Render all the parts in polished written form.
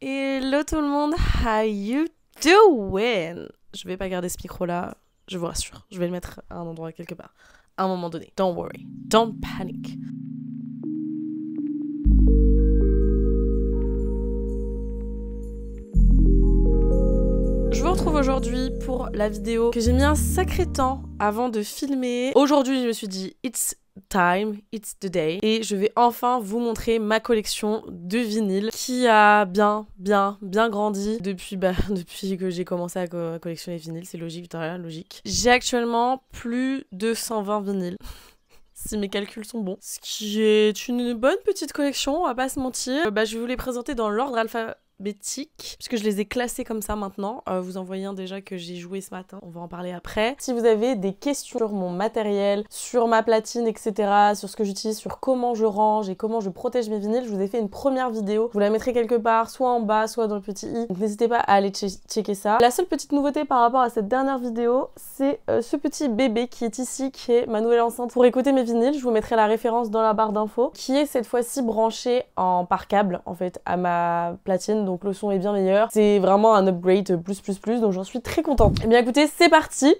Hello tout le monde, how you doing? Je vais pas garder ce micro là, je vous rassure, je vais le mettre à un endroit quelque part, à un moment donné. Don't worry, don't panic. Je vous retrouve aujourd'hui pour la vidéo que j'ai mis un sacré temps avant de filmer. Aujourd'hui, je me suis dit, it's time, it's the day. Et je vais enfin vous montrer ma collection de vinyles qui a bien grandi depuis que j'ai commencé à collectionner les vinyles. C'est logique, putain, logique. J'ai actuellement plus de 120 vinyles. Si mes calculs sont bons. Ce qui est une bonne petite collection, on va pas se mentir. Je vais vous les présenter dans l'ordre alphabétique, puisque je les ai classés comme ça maintenant. Vous en voyez un déjà que j'ai joué ce matin, on va en parler après. Si vous avez des questions sur mon matériel, sur ma platine, etc., sur ce que j'utilise, sur comment je range et comment je protège mes vinyles, je vous ai fait une première vidéo. Je vous la mettrai quelque part, soit en bas, soit dans le petit i. Donc n'hésitez pas à aller checker ça. La seule petite nouveauté par rapport à cette dernière vidéo, c'est ce petit bébé qui est ici, qui est ma nouvelle enceinte pour écouter mes vinyles. Je vous mettrai la référence dans la barre d'infos, qui est cette fois-ci branchée par câble, en fait, à ma platine. Donc le son est bien meilleur. C'est vraiment un upgrade plus, donc j'en suis très contente. Eh bien écoutez, c'est parti.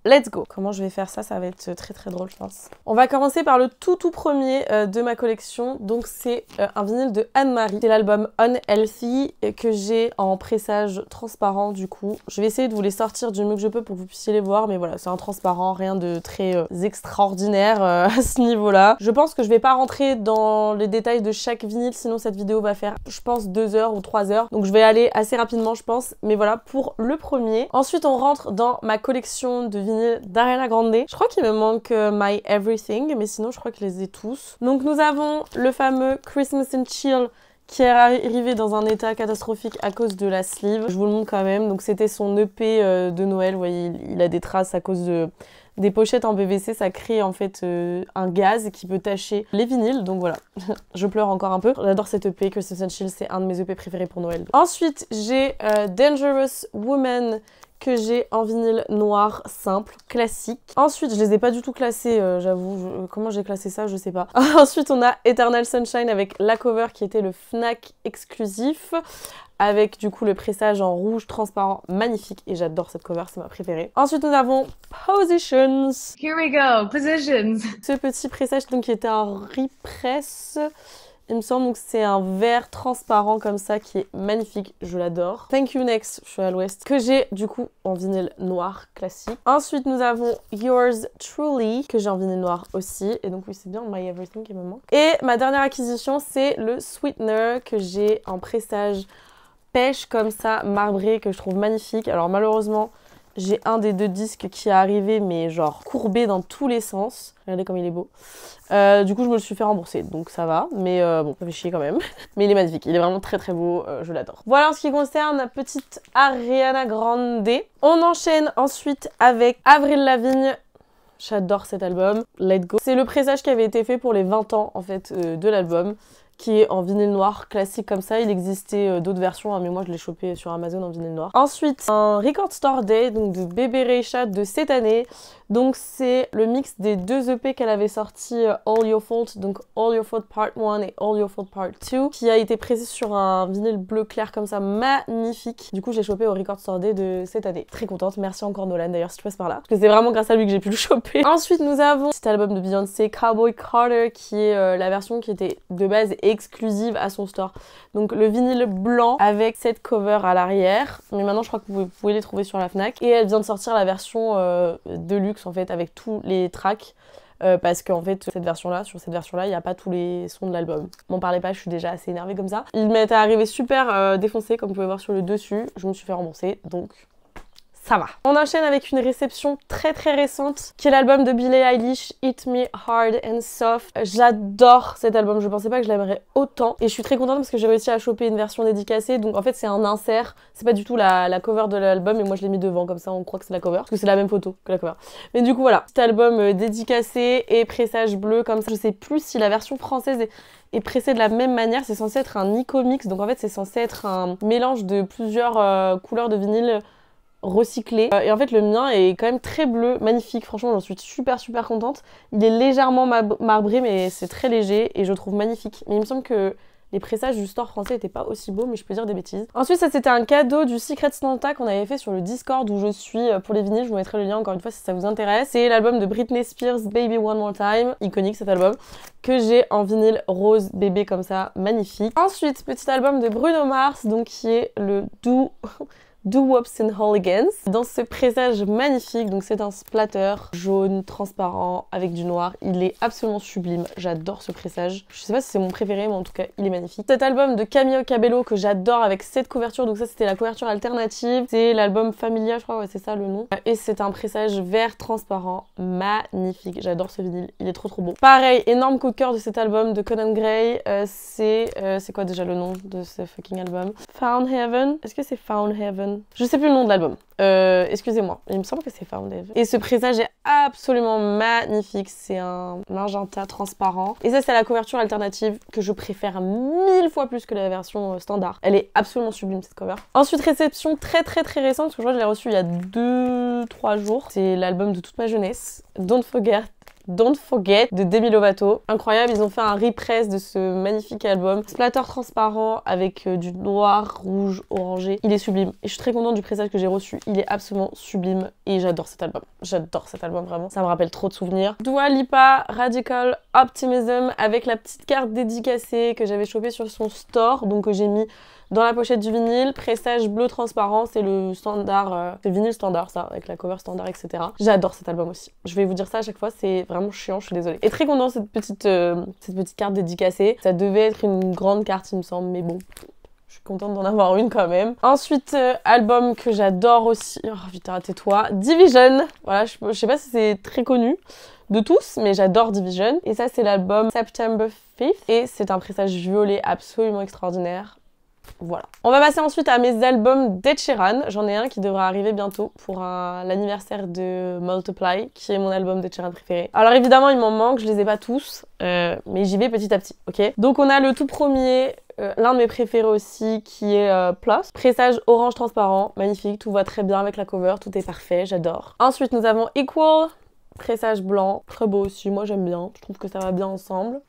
Let's go. Comment je vais faire ça? Ça va être très drôle, je pense. On va commencer par le tout premier de ma collection. Donc c'est un vinyle de Anne-Marie. C'est l'album Unhealthy que j'ai en pressage transparent du coup. Je vais essayer de vous les sortir du mieux que je peux pour que vous puissiez les voir. Mais voilà, c'est un transparent, rien de très extraordinaire à ce niveau-là. Je pense que je vais pas rentrer dans les détails de chaque vinyle, sinon cette vidéo va faire, je pense, 2 heures ou 3 heures. Donc je vais aller assez rapidement, je pense. Mais voilà, pour le premier. Ensuite, on rentre dans ma collection de vinyles d'Ariana Grande. Je crois qu'il me manque My Everything, mais sinon je crois que je les ai tous. Donc nous avons le fameux Christmas and Chill qui est arrivé dans un état catastrophique à cause de la sleeve. Je vous le montre quand même. Donc c'était son EP de Noël. Vous voyez, il a des traces à cause des pochettes en PVC. Ça crée en fait un gaz qui peut tacher les vinyles. Donc voilà, je pleure encore un peu. J'adore cet EP. Christmas and Chill, c'est un de mes EP préférés pour Noël. Ensuite, j'ai Dangerous Woman que j'ai en vinyle noir simple, classique. Ensuite, je les ai pas du tout classés, j'avoue. Comment j'ai classé ça, je sais pas. Ensuite, on a Eternal Sunshine avec la cover qui était le Fnac exclusif, avec du coup le pressage en rouge transparent magnifique. Et j'adore cette cover, c'est ma préférée. Ensuite, nous avons Positions. Here we go, Positions. Ce petit pressage donc qui était un repress. Il me semble que c'est un vert transparent comme ça qui est magnifique, je l'adore. Thank You Next, je suis à l'ouest, que j'ai du coup en vinyle noir classique. Ensuite nous avons Yours Truly, que j'ai en vinyle noir aussi. Et donc oui, c'est bien My Everything qui me manque. Et ma dernière acquisition, c'est le Sweetener que j'ai en pressage pêche comme ça, marbré, que je trouve magnifique. Alors malheureusement, j'ai un des 2 disques qui est arrivé, mais genre courbé dans tous les sens. Regardez comme il est beau. Du coup, je me le suis fait rembourser, donc ça va. Mais bon, ça fait chier quand même. Mais il est magnifique, il est vraiment très beau, je l'adore. Voilà en ce qui concerne la petite Ariana Grande. On enchaîne ensuite avec Avril Lavigne. J'adore cet album. Let's go. C'est le pressage qui avait été fait pour les 20 ans en fait de l'album, qui est en vinyle noir classique comme ça. Il existait d'autres versions, hein, mais moi je l'ai chopé sur Amazon en vinyle noir. Ensuite, un Record Store Day, donc de Bebe Rexha de cette année. Donc c'est le mix des 2 EP qu'elle avait sorti, All Your Fault, donc All Your Fault Part 1 et All Your Fault Part 2, qui a été pressé sur un vinyle bleu clair comme ça, magnifique. Du coup, je l'ai chopé au Record Store Day de cette année. Très contente, merci encore Nolan d'ailleurs si tu passes par là, parce que c'est vraiment grâce à lui que j'ai pu le choper. Ensuite, nous avons cet album de Beyoncé, Cowboy Carter, qui est la version qui était de base exclusive à son store. Donc le vinyle blanc avec cette cover à l'arrière, mais maintenant je crois que vous pouvez les trouver sur la Fnac. Et elle vient de sortir la version deluxe en fait avec tous les tracks. Parce qu'en fait sur cette version là il n'y a pas tous les sons de l'album. M'en parlez pas, je suis déjà assez énervée comme ça. Il m'est arrivé super défoncé comme vous pouvez voir sur le dessus. Je me suis fait rembourser donc ça va. On enchaîne avec une réception très récente qui est l'album de Billie Eilish, Hit Me Hard and Soft. J'adore cet album, je pensais pas que je l'aimerais autant et je suis très contente parce que j'ai réussi à choper une version dédicacée. Donc en fait c'est un insert, c'est pas du tout la cover de l'album et moi je l'ai mis devant comme ça on croit que c'est la cover parce que c'est la même photo que la cover. Mais du coup voilà, cet album dédicacé et pressage bleu comme ça. Je sais plus si la version française est pressée de la même manière, c'est censé être un Nico Mix, donc en fait c'est censé être un mélange de plusieurs couleurs de vinyle recyclé. Et en fait le mien est quand même très bleu, magnifique, franchement j'en suis super contente. Il est légèrement marbré mais c'est très léger et je le trouve magnifique. Mais il me semble que Les pressages du store français étaient pas aussi beaux, mais je peux dire des bêtises. Ensuite, ça c'était un cadeau du Secret Santa qu'on avait fait sur le Discord où je suis pour les vinyles. Je vous mettrai le lien encore une fois si ça vous intéresse. C'est l'album de Britney Spears, Baby One More Time, iconique cet album, que j'ai en vinyle rose bébé comme ça, magnifique. Ensuite, petit album de Bruno Mars, donc qui est le Do Wops and Hooligans. Dans ce présage magnifique, donc c'est un splatter jaune, transparent, avec du noir. Il est absolument sublime, j'adore ce présage. Je sais pas si c'est mon préféré, mais en tout cas, il est magnifique. Cet album de Camilo Cabello que j'adore avec cette couverture, donc ça c'était la couverture alternative. C'est l'album Familia, je crois, ouais c'est ça le nom. Et c'est un présage vert transparent, magnifique. J'adore ce vinyle, il est trop beau. Pareil, énorme coup de cœur de cet album de Conan Gray. C'est quoi déjà le nom de ce fucking album? Found Heaven. Est-ce que c'est Found Heaven? Je sais plus le nom de l'album. Excusez-moi, il me semble que c'est Found Heaven. Et ce présage est absolument magnifique. C'est un magenta transparent. Et ça, c'est la couverture alternative que je préfère 1000 fois plus que la version standard. Elle est absolument sublime cette cover. Ensuite, réception très récente, parce que je crois que je l'ai reçue il y a 2-3 jours. C'est l'album de toute ma jeunesse. Don't Forget de Demi Lovato. Incroyable, ils ont fait un repress de ce magnifique album. Splatter transparent avec du noir, rouge, orangé. Il est sublime. Et je suis très contente du pressage que j'ai reçu. Il est absolument sublime et j'adore cet album. J'adore cet album vraiment. Ça me rappelle trop de souvenirs. Dua Lipa, Radical Optimism avec la petite carte dédicacée que j'avais chopée sur son store. Donc que j'ai mis dans la pochette du vinyle, pressage bleu transparent, c'est le standard, c'est le vinyle standard ça, avec la cover standard, etc. J'adore cet album aussi. Je vais vous dire ça à chaque fois, c'est vraiment chiant, je suis désolée. Et très contente cette petite carte dédicacée. Ça devait être une grande carte, il me semble, mais bon. Je suis contente d'en avoir une quand même. Ensuite, album que j'adore aussi. Oh, vite, tais-toi. Division. Voilà, je sais pas si c'est très connu de tous, mais j'adore Division. Et ça, c'est l'album September 5th. Et c'est un pressage violet absolument extraordinaire. Voilà. On va passer ensuite à mes albums d'Ed Sheeran. J'en ai un qui devra arriver bientôt pour l'anniversaire de Multiply, qui est mon album d'Ed Sheeran préféré. Alors évidemment, il m'en manque, je les ai pas tous, mais j'y vais petit à petit, ok? Donc on a le tout premier, l'un de mes préférés aussi, qui est Plus. Pressage orange transparent, magnifique, tout va très bien avec la cover, tout est parfait, j'adore. Ensuite, nous avons Equal, pressage blanc, très beau aussi, moi j'aime bien, je trouve que ça va bien ensemble.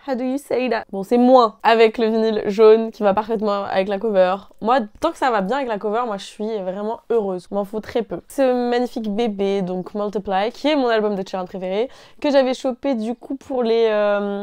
How do you say that? Bon, c'est moins avec le vinyle jaune qui va parfaitement avec la cover. Moi, tant que ça va bien avec la cover, moi je suis vraiment heureuse. Il m'en faut très peu. Ce magnifique bébé, donc Multiply, qui est mon album de Sheeran préféré, que j'avais chopé du coup pour les...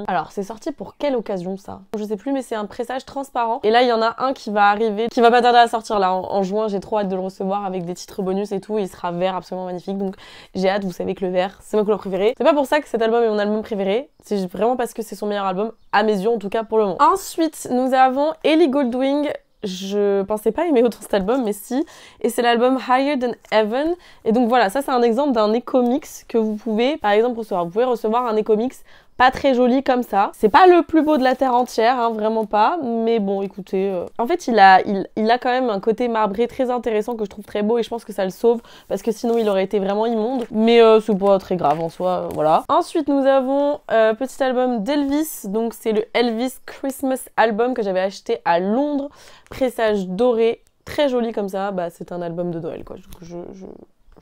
Alors, c'est sorti pour quelle occasion ça? Je sais plus, mais c'est un pressage transparent. Et là, il y en a un qui va arriver, qui va pas tarder à sortir là en juin. J'ai trop hâte de le recevoir avec des titres bonus et tout. Il sera vert absolument magnifique. Donc j'ai hâte, vous savez que le vert, c'est ma couleur préférée. C'est pas pour ça que cet album est mon album préféré. C'est vraiment parce que c'est son meilleur album, à mes yeux en tout cas pour le moment. Ensuite, nous avons Ellie Goulding. Je pensais pas aimer autant cet album, mais si. Et c'est l'album Higher Than Heaven. Et donc voilà, ça c'est un exemple d'un Eco-Mix que vous pouvez, par exemple, recevoir. Vous pouvez recevoir un Eco-Mix pas très joli comme ça. C'est pas le plus beau de la terre entière, hein, vraiment pas. Mais bon, écoutez, en fait, il a quand même un côté marbré très intéressant que je trouve très beau et je pense que ça le sauve parce que sinon il aurait été vraiment immonde. Mais c'est pas très grave en soi, voilà. Ensuite, nous avons petit album d'Elvis. Donc c'est le Elvis Christmas Album que j'avais acheté à Londres. Pressage doré, très joli comme ça. Bah, c'est un album de Noël, quoi.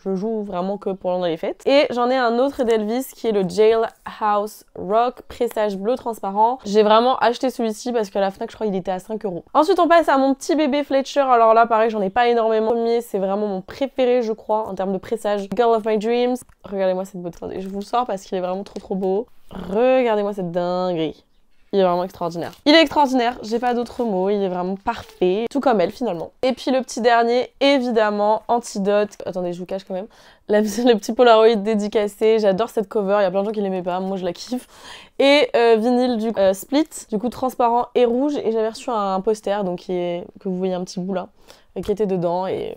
Je joue vraiment que pendant les fêtes. Et j'en ai un autre d'Elvis qui est le Jailhouse Rock, pressage bleu transparent. J'ai vraiment acheté celui-ci parce qu'à la Fnac, je crois qu'il était à 5 €. Ensuite, on passe à mon petit bébé Fletcher. Alors là, pareil, j'en ai pas énormément. Le premier, c'est vraiment mon préféré, je crois, en termes de pressage. Girl of My Dreams. Regardez-moi cette beauté. Je vous le sors parce qu'il est vraiment trop beau. Regardez-moi cette dinguerie. Il est vraiment extraordinaire. Il est extraordinaire, j'ai pas d'autres mots, il est vraiment parfait. Tout comme elle finalement. Et puis le petit dernier, évidemment, Antidote. Attendez, je vous cache quand même. Le petit Polaroid dédicacé, j'adore cette cover, il y a plein de gens qui l'aimaient pas, moi je la kiffe. Et vinyle du split, du coup transparent et rouge. Et j'avais reçu un poster, donc que vous voyez un petit bout là, qui était dedans et...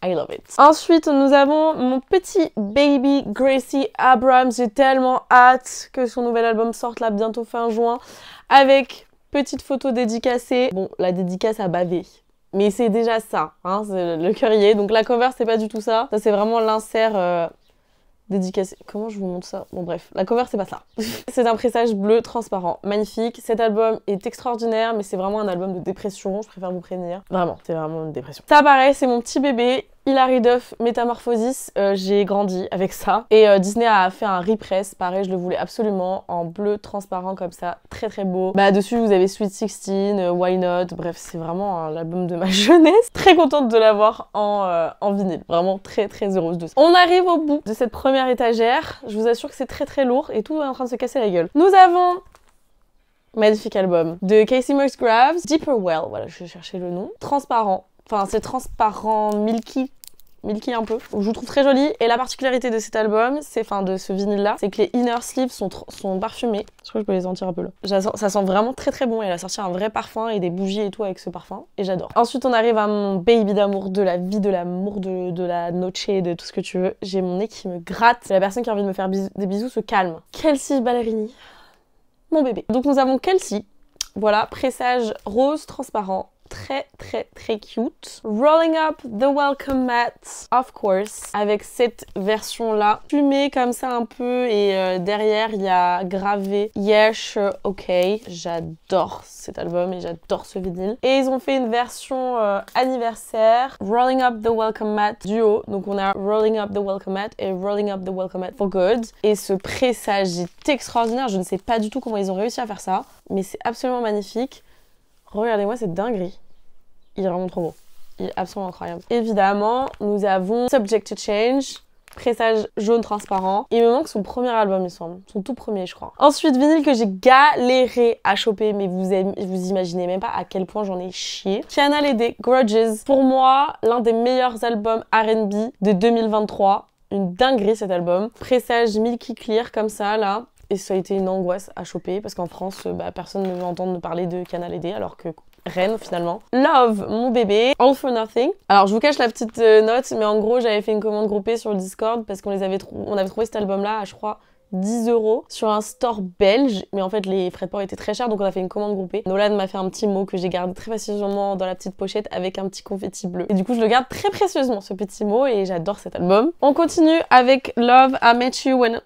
I love it. Ensuite, nous avons mon petit baby Gracie Abrams. J'ai tellement hâte que son nouvel album sorte là bientôt fin juin. Avec petite photo dédicacée. Bon, la dédicace a bavé. Mais c'est déjà ça, hein, c'est le cœur y est. Donc la cover, c'est pas du tout ça. Ça, c'est vraiment l'insert dédicacé. Comment je vous montre ça? Bon bref, la cover c'est pas ça. C'est un pressage bleu transparent, magnifique. Cet album est extraordinaire, mais c'est vraiment un album de dépression, je préfère vous prévenir. Vraiment, c'est vraiment une dépression. Ça pareil, c'est mon petit bébé. Hilary Duff Metamorphosis, j'ai grandi avec ça. Et Disney a fait un repress, pareil, je le voulais absolument, en bleu transparent comme ça, très très beau. Bah dessus vous avez Sweet 16, Why Not, bref c'est vraiment l'album de ma jeunesse. Très contente de l'avoir en vinyle, vraiment très très heureuse de ça. On arrive au bout de cette première étagère, je vous assure que c'est très très lourd et tout est en train de se casser la gueule. Nous avons magnifique album de Casey Musgraves, Deeper Well, voilà je cherchais le nom, transparent, enfin c'est transparent milky un peu, je vous trouve très joli. Et la particularité de cet album, enfin de ce vinyle là, c'est que les inner sleeves sont parfumés. Je crois que je peux les sentir un peu là. Ça sent vraiment très très bon. Elle a sorti un vrai parfum et des bougies et tout avec ce parfum et j'adore. Ensuite on arrive à mon baby d'amour, de la vie, de l'amour, de la noche, de tout ce que tu veux. J'ai mon nez qui me gratte. La personne qui a envie de me faire des bisous se calme. Kelsey Ballerini, mon bébé. Donc nous avons Kelsey, voilà, pressage rose transparent. Très très très cute. Rolling Up the Welcome Mat, of course, avec cette version là, fumée comme ça un peu et derrière il y a gravé Yeah Sure OK. J'adore cet album et j'adore ce vinyle. Et ils ont fait une version anniversaire, Rolling Up the Welcome Mat duo. Donc on a Rolling Up the Welcome Mat et Rolling Up the Welcome Mat for Good. Et ce pressage est extraordinaire, je ne sais pas du tout comment ils ont réussi à faire ça, mais c'est absolument magnifique. Regardez-moi cette dinguerie. Il est vraiment trop beau. Il est absolument incroyable. Évidemment, nous avons Subject to Change, pressage jaune transparent. Il me manque son premier album, il me semble. Son tout premier, je crois. Ensuite, vinyle que j'ai galéré à choper, mais vous imaginez même pas à quel point j'en ai chié. Kiana Ledé, Grudges. Pour moi, l'un des meilleurs albums R&B de 2023. Une dinguerie cet album. Pressage Milky Clear comme ça, là. Et ça a été une angoisse à choper parce qu'en France, personne ne veut entendre parler de Kiana Ledé alors que reine finalement. Love, mon bébé. All for Nothing. Alors je vous cache la petite note, mais en gros j'avais fait une commande groupée sur le Discord parce qu'on avait trouvé cet album là à je crois 10 € sur un store belge, mais en fait les frais de port étaient très chers donc on a fait une commande groupée. Nolan m'a fait un petit mot que j'ai gardé très précieusement dans la petite pochette avec un petit confetti bleu. Et du coup je le garde très précieusement ce petit mot et j'adore cet album. On continue avec Love, I Met You When...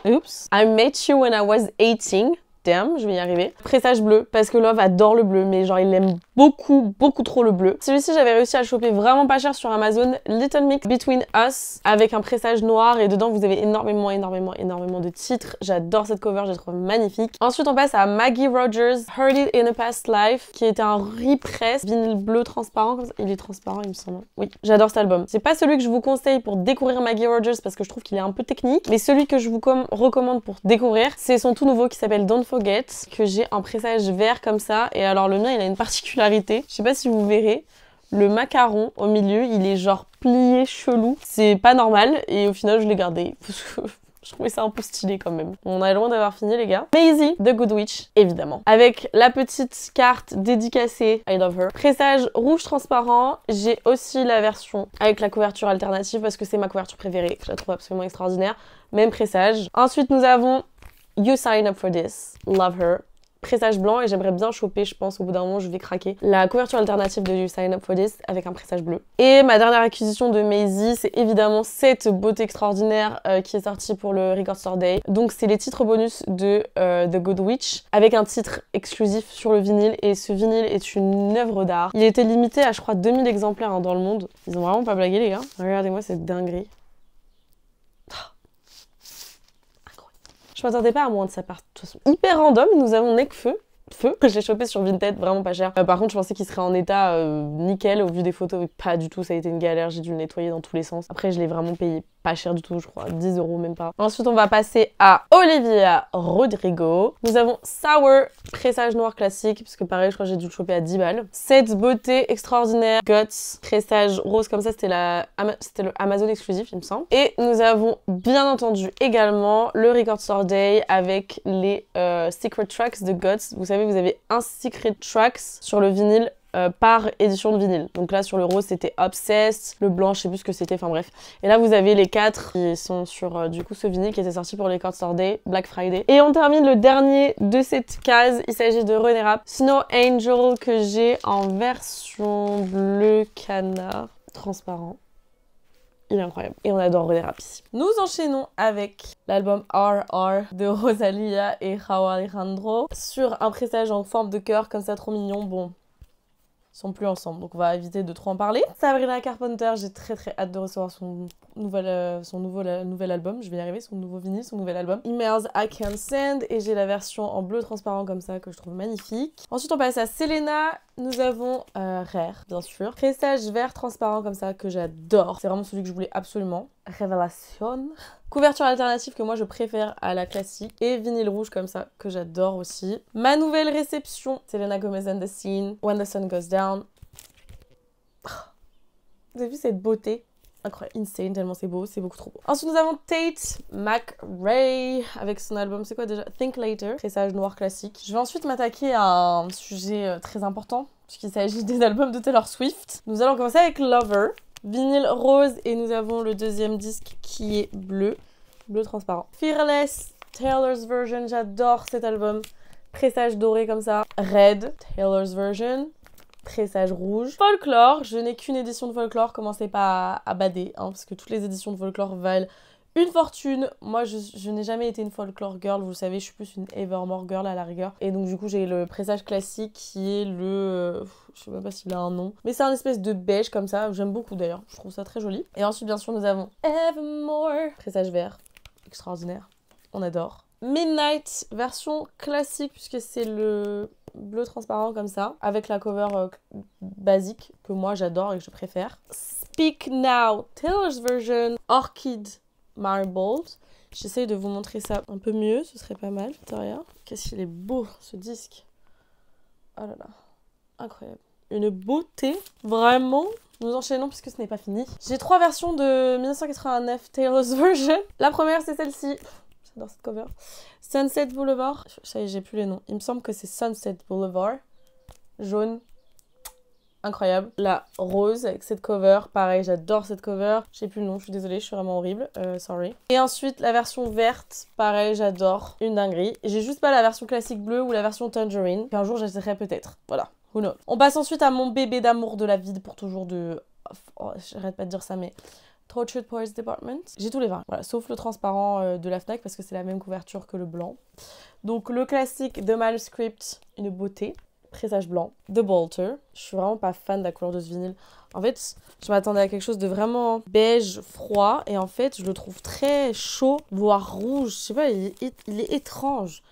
Oops. I Met You When I Was 18. Damn, je vais y arriver. Pressage bleu, parce que Love adore le bleu, mais genre il aime beaucoup trop le bleu. Celui-ci, j'avais réussi à le choper vraiment pas cher sur Amazon. Little Mix Between Us, avec un pressage noir, et dedans vous avez énormément de titres. J'adore cette cover, je la trouve magnifique. Ensuite, on passe à Maggie Rogers, Heard It in a Past Life, qui était un repress, vinyle bleu transparent, comme ça. Il est transparent, il me semble. Oui, j'adore cet album. C'est pas celui que je vous conseille pour découvrir Maggie Rogers, parce que je trouve qu'il est un peu technique, mais celui que je vous recommande pour découvrir, c'est son tout nouveau qui s'appelle Don't Forget, que j'ai un pressage vert comme ça. Et alors le mien, il a une particularité. Je sais pas si vous verrez, le macaron au milieu, il est genre plié chelou. C'est pas normal et au final, je l'ai gardé parce que je trouvais ça un peu stylé quand même. On est loin d'avoir fini les gars. Maisie, The Good Witch, évidemment. Avec la petite carte dédicacée I Love Her. Pressage rouge transparent. J'ai aussi la version avec la couverture alternative parce que c'est ma couverture préférée. Je la trouve absolument extraordinaire. Même pressage. Ensuite, nous avons You Sign Up For This, Love Her. Pressage blanc et j'aimerais bien choper, je pense au bout d'un moment je vais craquer, la couverture alternative de You Sign Up For This avec un pressage bleu. Et ma dernière acquisition de Maisie, c'est évidemment cette beauté extraordinaire qui est sortie pour le Record Store Day. Donc c'est les titres bonus de The Good Witch avec un titre exclusif sur le vinyle et ce vinyle est une œuvre d'art. Il était limité à je crois 2000 exemplaires dans le monde. Ils ont vraiment pas blagué les gars. Regardez-moi cette dinguerie. Je m'attendais pas à moins de sa part. De toute façon, hyper random, nous avons Nekfeu. Je l'ai chopé sur Vinted, vraiment pas cher. Par contre, je pensais qu'il serait en état nickel au vu des photos, mais pas du tout. Ça a été une galère, j'ai dû le nettoyer dans tous les sens. Après, je l'ai vraiment payé pas cher du tout, je crois, 10 € même pas. Ensuite, on va passer à Olivia Rodrigo. Nous avons Sour, pressage noir classique, parce que pareil, je crois que j'ai dû le choper à 10 balles. Cette beauté extraordinaire, Guts, pressage rose comme ça, c'était le Amazon exclusif, il me semble. Et nous avons bien entendu également le Record Store Day avec les Secret Tracks de Guts. Vous savez, vous avez un Secret Tracks sur le vinyle par édition de vinyle. Donc là sur le rose c'était Obsessed, le blanc je sais plus ce que c'était, enfin bref. Et là vous avez les 4 qui sont sur du coup ce vinyle qui était sorti pour les Record Store Day, Black Friday. Et on termine le dernier de cette case, il s'agit de René Rapp, Snow Angel que j'ai en version bleu canard transparent. Il est incroyable. Et on adore René Rapp ici. Nous enchaînons avec l'album RR de Rosalia et Rauw Alejandro sur un pressage en forme de cœur comme ça trop mignon. Bon, sont plus ensemble, donc on va éviter de trop en parler. Sabrina Carpenter, j'ai très hâte de recevoir son nouvel album, je vais y arriver, son nouveau vinyle, son nouvel album. Emails I Can Send, et j'ai la version en bleu transparent comme ça que je trouve magnifique. Ensuite on passe à Selena, nous avons Rare, bien sûr. Pressage vert transparent comme ça que j'adore, c'est vraiment celui que je voulais absolument. Révélation. Couverture alternative que moi je préfère à la classique. Et vinyle rouge comme ça que j'adore aussi. Ma nouvelle réception, Selena Gomez and the Scene, When the Sun Goes Down. Vous avez vu cette beauté? Incroyable, insane, tellement c'est beau, c'est beaucoup trop beau. Ensuite nous avons Tate McRae avec son album, c'est quoi déjà? Think Later, pressage noir classique. Je vais ensuite m'attaquer à un sujet très important puisqu'il s'agit des albums de Taylor Swift. Nous allons commencer avec Lover. Vinyle rose, et nous avons le deuxième disque qui est bleu transparent. Fearless, Taylor's Version, j'adore cet album. Pressage doré comme ça. Red, Taylor's Version. Pressage rouge. Folklore, je n'ai qu'une édition de Folklore, commencez pas à bader, hein, parce que toutes les éditions de Folklore valent une fortune. Moi, je n'ai jamais été une Folklore girl, vous le savez, je suis plus une Evermore girl à la rigueur. Et donc du coup, j'ai le pressage classique qui est le... je sais même pas s'il a un nom. Mais c'est un espèce de beige comme ça, j'aime beaucoup d'ailleurs, je trouve ça très joli. Et ensuite, bien sûr, nous avons Evermore. Pressage vert, extraordinaire, on adore. Midnight, version classique, puisque c'est le bleu transparent comme ça, avec la cover basique, que moi j'adore et que je préfère. Speak Now, Taylor's Version, Orchid Marbled. J'essaye de vous montrer ça un peu mieux, ce serait pas mal, Victoria. Qu'est-ce qu'il est beau, ce disque. Oh là là, incroyable. Une beauté, vraiment. Nous enchaînons puisque ce n'est pas fini. J'ai 3 versions de 1989 Taylor's Version. La première, c'est celle-ci. J'adore cette cover. Sunset Boulevard. Ça y est, j'ai plus les noms. Il me semble que c'est Sunset Boulevard. Jaune. Incroyable. La rose avec cette cover. Pareil, j'adore cette cover. J'ai plus le nom, je suis désolée, je suis vraiment horrible. Sorry. Et ensuite, la version verte. Pareil, j'adore. Une dinguerie. J'ai juste pas la version classique bleue ou la version tangerine. Qu'un jour, j'essaierai peut-être. Voilà. Who knows. On passe ensuite à mon bébé d'amour de la vie pour toujours de... Oh, j'arrête pas de dire ça, mais... Tortured Poets Department. J'ai tous les 20. Voilà, sauf le transparent de la Fnac parce que c'est la même couverture que le blanc. Donc le classique The Manuscript, une beauté. Pressage blanc. The Bolter. Je suis vraiment pas fan de la couleur de ce vinyle. En fait, je m'attendais à quelque chose de vraiment beige, froid. Et en fait, je le trouve très chaud, voire rouge. Je sais pas, il est étrange.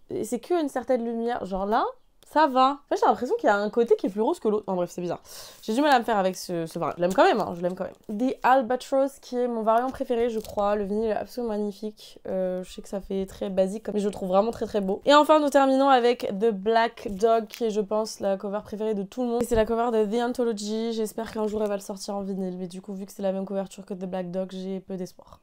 Et c'est qu'une certaine lumière. Genre là... Ça va. En fait, j'ai l'impression qu'il y a un côté qui est plus rose que l'autre. En bref, c'est bizarre. J'ai du mal à me faire avec ce variant. Je l'aime quand même, hein, je l'aime quand même. The Albatross, qui est mon variant préféré, je crois. Le vinyle est absolument magnifique. Je sais que ça fait très basique, mais je le trouve vraiment très beau. Et enfin, nous terminons avec The Black Dog, qui est, je pense, la cover préférée de tout le monde. C'est la cover de The Anthology. J'espère qu'un jour, elle va le sortir en vinyle. Mais du coup, vu que c'est la même couverture que The Black Dog, j'ai peu d'espoir.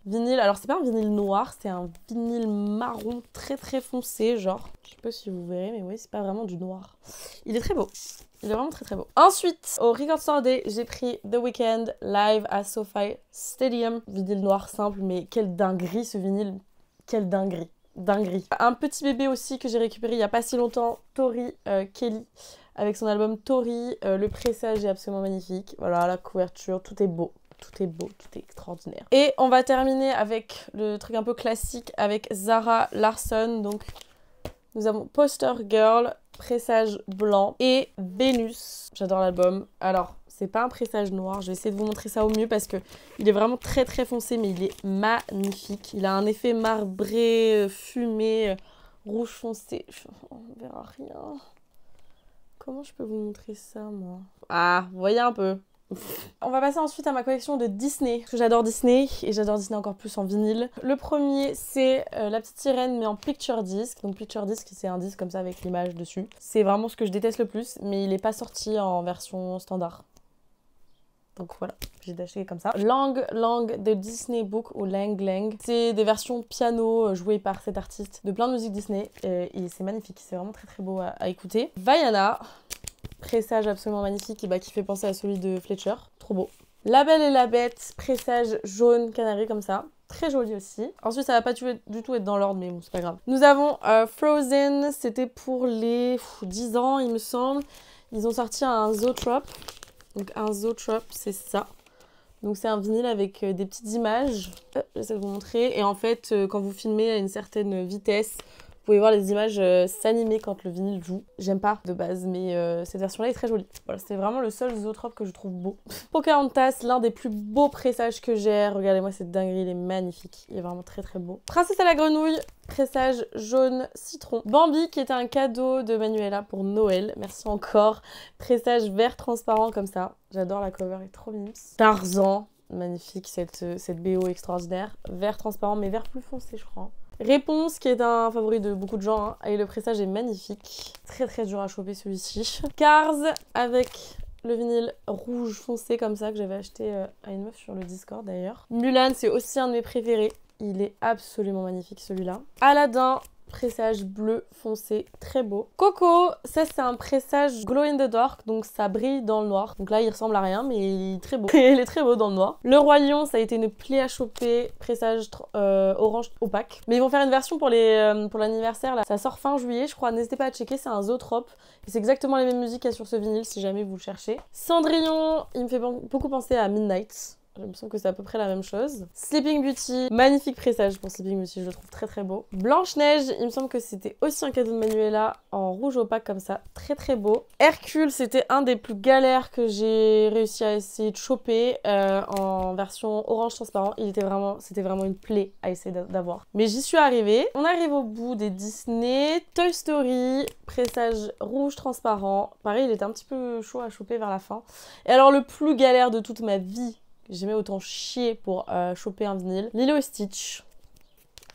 Vinyle, alors c'est pas un vinyle noir, c'est un vinyle marron très foncé, genre. Je sais pas si vous verrez, mais oui, c'est pas vraiment du noir. Il est très beau. Il est vraiment très beau. Ensuite, au Record Store Day, j'ai pris The Weeknd live à SoFi Stadium. Vinyle noir simple, mais quelle dinguerie ce vinyle. Quelle dinguerie. Dinguerie. Un petit bébé aussi que j'ai récupéré il y a pas si longtemps, Tori Kelly, avec son album Tori. Le pressage est absolument magnifique. Voilà, la couverture, tout est beau. Tout est beau, tout est extraordinaire. Et on va terminer avec le truc un peu classique avec Zara Larsson. Donc, nous avons Poster Girl, pressage blanc et Vénus. J'adore l'album. Alors, c'est pas un pressage noir. Je vais essayer de vous montrer ça au mieux parce que il est vraiment très foncé, mais il est magnifique. Il a un effet marbré, fumé, rouge foncé. On verra rien. Comment je peux vous montrer ça, moi? Ah, vous voyez un peu. On va passer ensuite à ma collection de Disney, parce que j'adore Disney, et j'adore Disney encore plus en vinyle. Le premier, c'est La Petite Sirène, mais en picture disc. Donc picture disc, c'est un disque comme ça avec l'image dessus. C'est vraiment ce que je déteste le plus, mais il n'est pas sorti en version standard. Donc voilà, j'ai acheté comme ça. Lang de Disney Book ou Lang Lang. C'est des versions piano jouées par cet artiste de plein de musique Disney, et c'est magnifique, c'est vraiment très beau à écouter. Vaiana. Pressage absolument magnifique qui fait penser à celui de Fletcher. Trop beau. La Belle et la Bête, pressage jaune canari comme ça. Très joli aussi. Ensuite, ça va pas du tout être dans l'ordre, mais bon, c'est pas grave. Nous avons Frozen. C'était pour les 10 ans, il me semble. Ils ont sorti un Zoetrope. Donc un Zoetrope, c'est ça. Donc c'est un vinyle avec des petites images. J'essaie de vous montrer. Et en fait, quand vous filmez à une certaine vitesse, Vous pouvez voir les images s'animer quand le vinyle joue. J'aime pas de base, mais cette version-là est très jolie. Voilà, c'est vraiment le seul zootrope que je trouve beau. Pocahontas, l'un des plus beaux pressages que j'ai. Regardez-moi cette dinguerie, il est magnifique. Il est vraiment très très beau. Princesse à la grenouille, pressage jaune citron. Bambi, qui était un cadeau de Manuela pour Noël. Merci encore. Pressage vert transparent comme ça. J'adore la cover, elle est trop mimes. Tarzan, magnifique cette BO extraordinaire. Vert transparent, mais vert plus foncé, je crois. Réponse, qui est un favori de beaucoup de gens, hein, et le pressage est magnifique. Très très dur à choper celui-ci. Cars avec le vinyle rouge foncé comme ça que j'avais acheté à une meuf sur le Discord d'ailleurs. Mulan, c'est aussi un de mes préférés. Il est absolument magnifique celui-là. Aladdin, pressage bleu foncé, très beau. Coco, ça c'est un pressage glow in the dark, donc ça brille dans le noir. Donc là il ressemble à rien, mais il est très beau. Il est très beau dans le noir. Le Roi Lion, ça a été une plaie à choper, pressage orange opaque. Mais ils vont faire une version pour l'anniversaire là. Ça sort fin juillet, je crois. N'hésitez pas à checker, c'est un zootrope. Et c'est exactement les mêmes musiques qu'il y a sur ce vinyle si jamais vous le cherchez. Cendrillon, il me fait beaucoup penser à Midnight. Il me semble que c'est à peu près la même chose. Sleeping Beauty, magnifique pressage pour Sleeping Beauty, je le trouve très très beau. Blanche-Neige, il me semble que c'était aussi un cadeau de Manuela en rouge opaque comme ça, très très beau. Hercule, c'était un des plus galères que j'ai réussi à essayer de choper en version orange transparent. C'était vraiment une plaie à essayer d'avoir. Mais j'y suis arrivée. On arrive au bout des Disney. Toy Story, pressage rouge transparent. Pareil, il était un petit peu chaud à choper vers la fin. Et alors le plus galère de toute ma vie, j'ai jamais autant chier pour choper un vinyle. Lilo et Stitch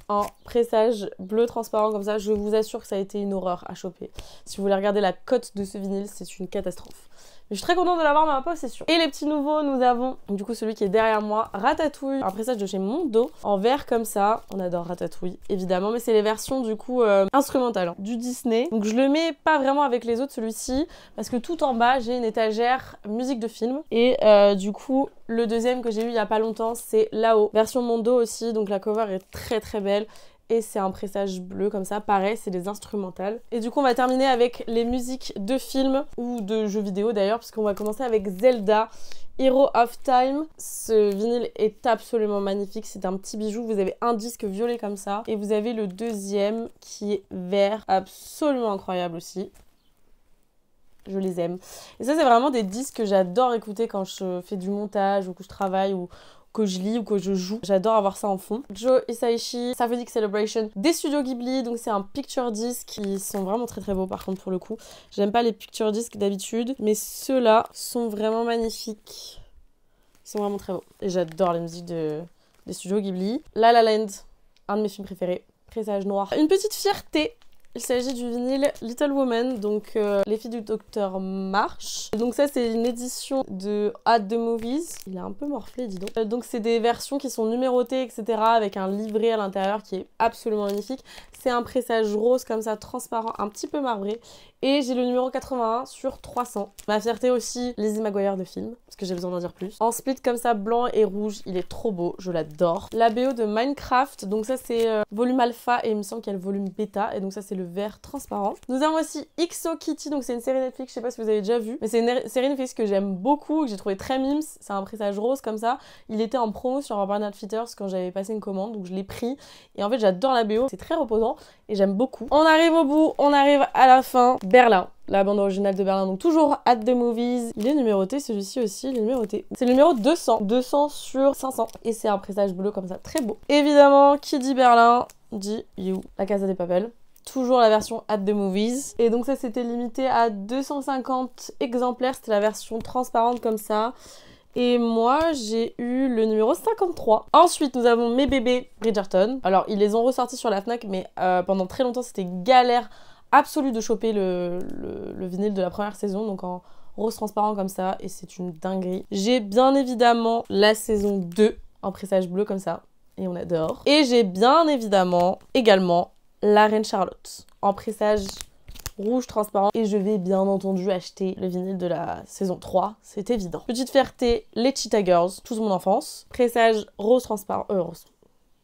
en pressage bleu transparent comme ça. Je vous assure que ça a été une horreur à choper. Si vous voulez regarder la cote de ce vinyle, c'est une catastrophe. Mais je suis très contente de l'avoir dans ma possession. Et les petits nouveaux, nous avons du coup celui qui est derrière moi, Ratatouille, un pressage de chez Mondo, en vert comme ça. On adore Ratatouille, évidemment, mais c'est les versions du coup instrumentales du Disney. Donc je le mets pas vraiment avec les autres, celui-ci, parce que tout en bas, j'ai une étagère musique de film. Et du coup, le deuxième que j'ai eu il y a pas longtemps, c'est là-haut. Version Mondo aussi, donc la cover est très très belle. Et c'est un pressage bleu comme ça, pareil, c'est des instrumentales. Et du coup, on va terminer avec les musiques de films ou de jeux vidéo d'ailleurs, puisqu'on va commencer avec Zelda, Hero of Time. Ce vinyle est absolument magnifique, c'est un petit bijou. Vous avez un disque violet comme ça, et vous avez le deuxième qui est vert, absolument incroyable aussi. Je les aime. Et ça, c'est vraiment des disques que j'adore écouter quand je fais du montage ou que je travaille ou que je lis ou que je joue. J'adore avoir ça en fond. Joe Hisaishi, Symphonic Celebration des studios Ghibli. Donc c'est un picture disc qui sont vraiment très très beaux par contre pour le coup. J'aime pas les picture discs d'habitude, mais ceux-là sont vraiment magnifiques. Ils sont vraiment très beaux. Et j'adore les musiques des studios Ghibli. La La Land, un de mes films préférés. Pressage noir. Une petite fierté. Il s'agit du vinyle Little Woman, donc les filles du docteur March. Donc ça c'est une édition de At the Movies. Il est un peu morflé, dis donc. Donc c'est des versions qui sont numérotées, etc. avec un livret à l'intérieur qui est absolument magnifique. C'est un pressage rose comme ça, transparent, un petit peu marbré. Et j'ai le numéro 81 sur 300. Ma fierté aussi, Lizzie McGuire de film, parce que j'ai besoin d'en dire plus. En split comme ça, blanc et rouge, il est trop beau, je l'adore. La BO de Minecraft, donc ça c'est volume alpha et il me semble qu'il y a le volume bêta. Et donc ça c'est le vert transparent. Nous avons aussi XO Kitty, donc c'est une série Netflix, je sais pas si vous avez déjà vu. Mais c'est une série Netflix que j'aime beaucoup, que j'ai trouvé très mimes. C'est un pressage rose comme ça. Il était en promo sur Urban Outfitters quand j'avais passé une commande, donc je l'ai pris. Et en fait j'adore la BO, c'est très reposant et j'aime beaucoup. On arrive au bout, on arrive à la fin. Berlin, la bande originale de Berlin, donc toujours At the Movies. Il est numéroté, celui-ci aussi, il est numéroté. C'est le numéro 200, 200 sur 500. Et c'est un pressage bleu comme ça, très beau. Évidemment, qui dit Berlin, dit You, La Casa de Papel. Toujours la version At the Movies. Et donc ça, c'était limité à 250 exemplaires. C'était la version transparente comme ça. Et moi, j'ai eu le numéro 53. Ensuite, nous avons Mes bébés Bridgerton. Alors, ils les ont ressortis sur la Fnac, mais pendant très longtemps, c'était galère absolue de choper le vinyle de la première saison, donc en rose transparent comme ça, et c'est une dinguerie. J'ai bien évidemment la saison 2 en pressage bleu comme ça, et on adore. Et j'ai bien évidemment également La Reine Charlotte en pressage rouge transparent, et je vais bien entendu acheter le vinyle de la saison 3, c'est évident. Petite fierté, les Cheetah Girls, toute mon enfance. Pressage rose transparent,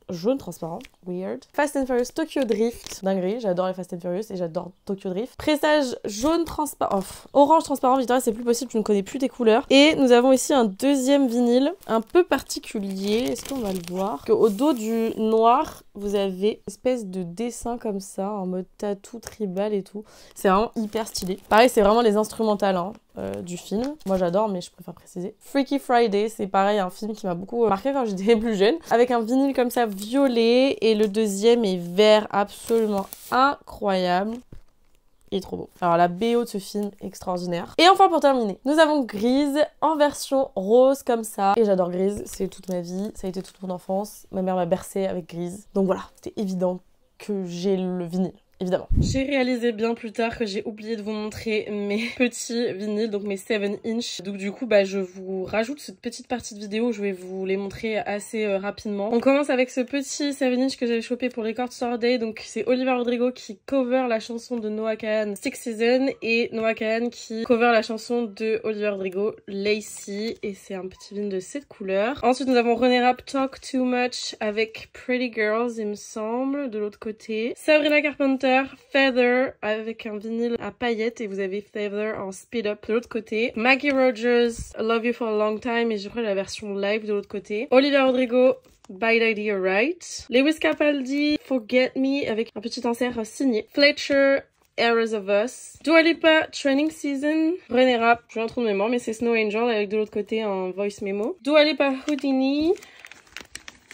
jaune transparent, weird. Fast and Furious Tokyo Drift, dinguerie, j'adore les Fast and Furious et j'adore Tokyo Drift. Pressage jaune transparent, orange transparent, Victoria c'est plus possible, tu ne connais plus tes couleurs. Et nous avons ici un deuxième vinyle, un peu particulier, est-ce qu'on va le voir? Au dos du noir, vous avez une espèce de dessin comme ça, en mode tatou, tribal et tout. C'est vraiment hyper stylé. Pareil, c'est vraiment les instrumentales hein, du film. Moi j'adore, mais je préfère préciser. Freaky Friday, c'est pareil, un film qui m'a beaucoup marqué quand j'étais plus jeune. Avec un vinyle comme ça violet, et le deuxième est vert, absolument incroyable. Il est trop beau. Alors la BO de ce film, extraordinaire. Et enfin pour terminer, nous avons Grease en version rose comme ça. Et j'adore Grease, c'est toute ma vie, ça a été toute mon enfance. Ma mère m'a bercée avec Grease. Donc voilà, c'était évident que j'ai le vinyle. Évidemment. J'ai réalisé bien plus tard que j'ai oublié de vous montrer mes petits vinyles, donc mes 7 inch. Donc du coup, je vous rajoute cette petite partie de vidéo où je vais vous les montrer assez rapidement. On commence avec ce petit 7 inch que j'avais chopé pour Record Store Day. Donc c'est Olivia Rodrigo qui cover la chanson de Noah Kahan, Six Seasons, et Noah Kahan qui cover la chanson de Olivia Rodrigo, Lacy. Et c'est un petit vinyle de cette couleur. Ensuite, nous avons René Rapp, Talk Too Much avec Pretty Girls, il me semble, de l'autre côté. Sabrina Carpenter, Feather avec un vinyle à paillettes, et vous avez Feather en speed up de l'autre côté. Maggie Rogers, Love You for a Long Time, et je crois la version live de l'autre côté. Olivia Rodrigo, Bad Idea Right. Lewis Capaldi, Forget Me avec un petit insert signé. Fletcher, Eras of Us. Dua Lipa, Training Season. René Rapp, j'ai un trou de mémoire mais c'est Snow Angel avec de l'autre côté un voice memo. Dua Lipa, Houdini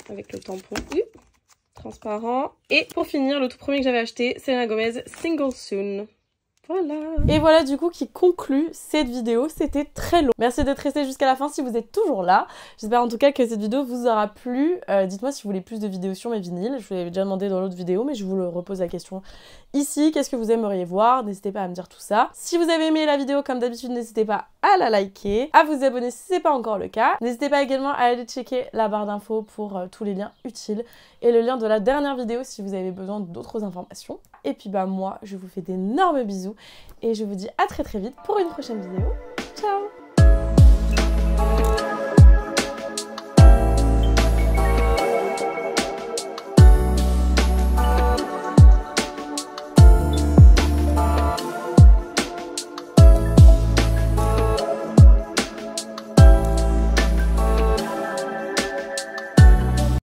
avec le tampon transparent. Et pour finir, le tout premier que j'avais acheté, Selena Gomez, Single Soon. Voilà. Et voilà du coup qui conclut cette vidéo. C'était très long. Merci d'être resté jusqu'à la fin si vous êtes toujours là. J'espère en tout cas que cette vidéo vous aura plu. Dites-moi si vous voulez plus de vidéos sur mes vinyles. Je vous l'avais déjà demandé dans l'autre vidéo, mais je vous le repose la question ici. Qu'est-ce que vous aimeriez voir? N'hésitez pas à me dire tout ça. Si vous avez aimé la vidéo, comme d'habitude, n'hésitez pas à la liker, à vous abonner si c'est pas encore le cas. N'hésitez pas également à aller checker la barre d'infos pour tous les liens utiles et le lien de la dernière vidéo si vous avez besoin d'autres informations. Et puis moi, je vous fais d'énormes bisous et je vous dis à très vite pour une prochaine vidéo. Ciao!